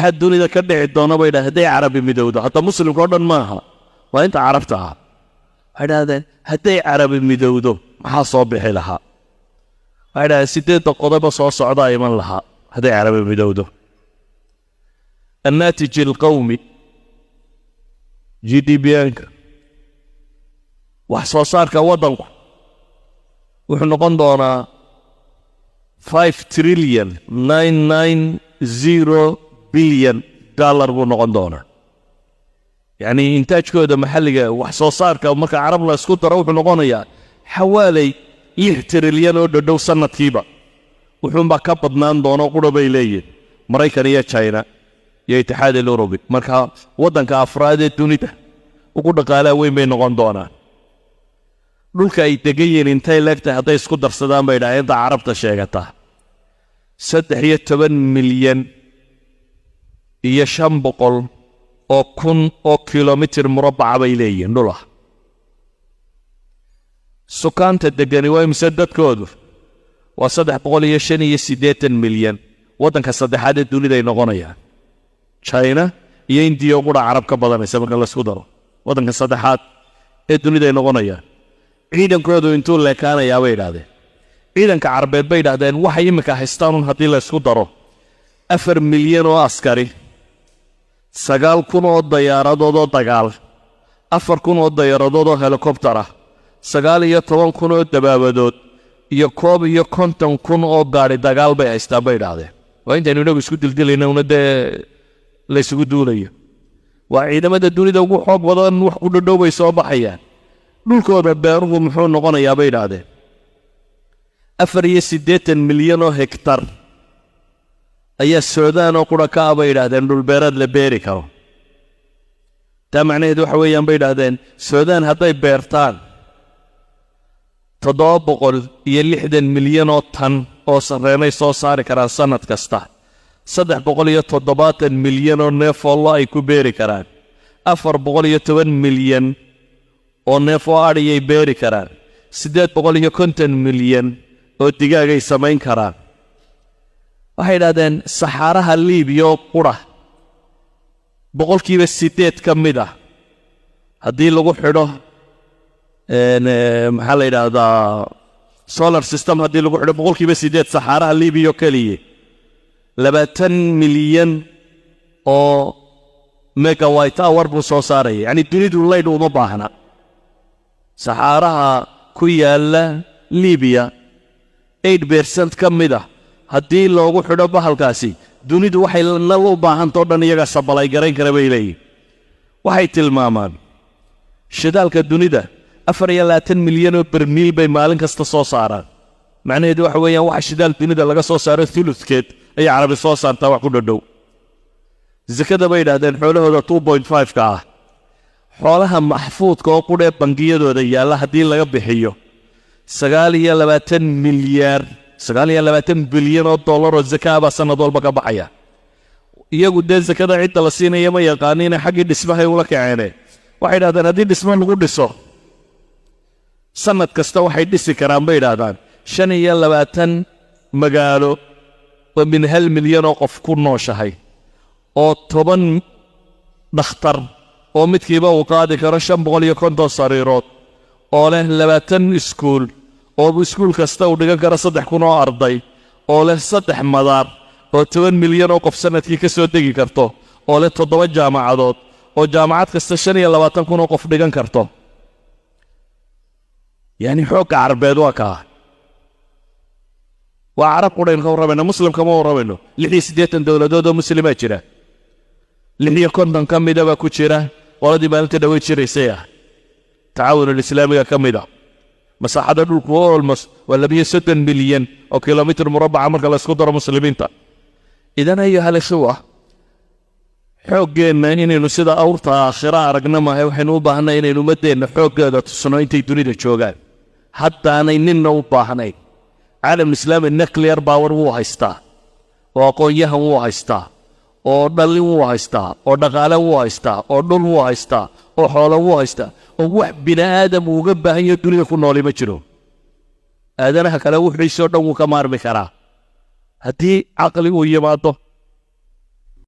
maxaa dunida ka dhici doona bay dhahdeen hadday carabi midowdo hadda muslimka oo dhan maaha waa inta carabta ah waxay dhahdeen hadday carabi midowdo maxaa soo bixi lahaa waxay dhahdeen 8 qodob soo socda iman lahaa hadday carabi midowdo الناتج القومي GDP انك wax soo saarka wadanku wuxuu noqon doonaa 5 trillion 990 billion dollar buu noqon doonaa yani intaajkooda maxalliga wax soo saarka marka carab la isku daro wuxuu noqonayaa xawaalay 6 trillion oo dhow sanadkiiba wuxuu ba ka badnaan doona qurubay leeyihiin Mareykan iyo China iyo Itixaad Yurubi marka wadanka afraad ee dunida ugu dhaqaalaha weyn bay noqon doonaan dhulka ay degayeen intay leegtahay hadday isku darsadaan bay dhaayeen carabta sheegata 13 milyan iyo 500 oo kun oo kiiloomitir murabbac bay leeyihiin dhul ah sukaanta degani waa imse dadkoodu waa 385 milyan wadanka saddexaad ee dunida ay noqonayaan China iyo India ugu carab ka badanaysa marka la isku daro wadanka saddexaad ee dunida ay noqonayaan ciidankoodu intuu leekaanayaa bay yidhaahdeen ciidanka carabeed bay yidhaahdeen waxay imika haystaan haddii la isku daro 4 milyan oo askari 9,000 oo diyaaradood oo dagaal 4,000 oo diyaaradood oo helicopter ah 19,000 oo dabaabadood iyo 51,000 oo gaari dagaal bay haystaan bay yidhaahdeen waa intaynu inagu isku dildilayna una dee la isugu duulayo waa ciidamada dunida ugu xoog badan wax u dhadhow bay soo baxayaan dhulkooda beeruhu muxuu noqonayaa bay yidhaahdeen 84 milyan oo hektar ayaa Suudaan oo qura ka bay yidhaahdeen dhul beereed la beeri karo taa macnaheedu waxa weeyaan bay yidhaahdeen Suudaan hadday beertaan 760 milyan oo tan oo sarreenay soo saari karaan sanad kasta 370 milyan oo neef oo ay ku beeri karaan 410 milyan oo neef oo ay beeri karaan 850 milyan oo digaag ay samayn karaan waxay yidhaahdeen saxaaraha Liibiya oo qura 8% ka mid ah haddii lagu xidho maxaa la yidhaahdaa solar system haddii lagu xidho 8% saxaaraha Liibiya kaliya 20 milyan oo megawatt hour buu soo saaray yani dunidu leyd uma baahna saxaaraha ku yaala Liibiya 8% ka mid ah haddii loogu xidho bahalkaasi dunidu waxay nal u baahanto dhan iyaga sabalay garayn kara bay leeyihiin waxay tilmaamaan shidaalka dunida 24 milyan oo barmiil bay maalin kasta soo saaraan macnaheedu waxa weeyaan waxa shidaal dunida laga soo saaro thuluthkeed ay carabi soo saartaa wax ku dhadhow zakada bay yidhaahdeen xoolahooda 2.5 ka ah xoolaha maxfuudka oo qudhe bangiyadooda yaalla haddii laga bixiyo 29 milyan 29 bilyan oo dollar oo zakaaba sanad walba ka baxaya iyagu dee zakada cidda la siinaya ma yaqaaniin xaggii dhismaha ula kaceen waxay yidhaahdeen haddii dhismo lagu dhiso sanad kasta waxay dhisi karaan bay yidhaahdaan 25 magaalo oo min 1 milyan oo qof ku nooshahay oo 10 dhakhtar oo midkiiba uu qaadi karo 550 sariirood oo leh 20 iskuul oo iskuul kasta uu dhigan karo 3,000 oo arday oo leh 3 madaar oo 10 milyan oo qof sanadkii ka soo degi karto oo leh 7 jaamacadood oo jaamacad kasta 25,000 oo qof dhigan karto yani xoog carabeed waa ka waa carab qurayn ka warramayna muslimka ma warramayno 68 dawladood oo muslimiin jira 50 ka mid ah ku jira waladii maalinta dhaway jiraysay taawun islaamiga ka mid ah masaaxada dhulku almost wala 160 milyan oo kiiloomitir murabbac marka la isku daro muslimiinta idan ay haleeshuwa xooggeena inaynu sida awrta aakhira aragna maahay waxaynu u baahnaa inaynu umadeena xooggeeda tusno intay dunida joogaan haddaanay ninna u baahnayn caalam islaami nuclear power wuu haystaa oo aqoon-yahan wuu haystaa oo dhalin wuu haystaa oo dhaqaale wuu haystaa oo dhul wuu haystaa oo xoolo wuu haystaa oo wax bini'aadam uga baahan yahay dunida ku nooli ma jiro aadanaha kale wuxuu soo dhan wuu ka maarmi karaa haddii caqli uu yimaado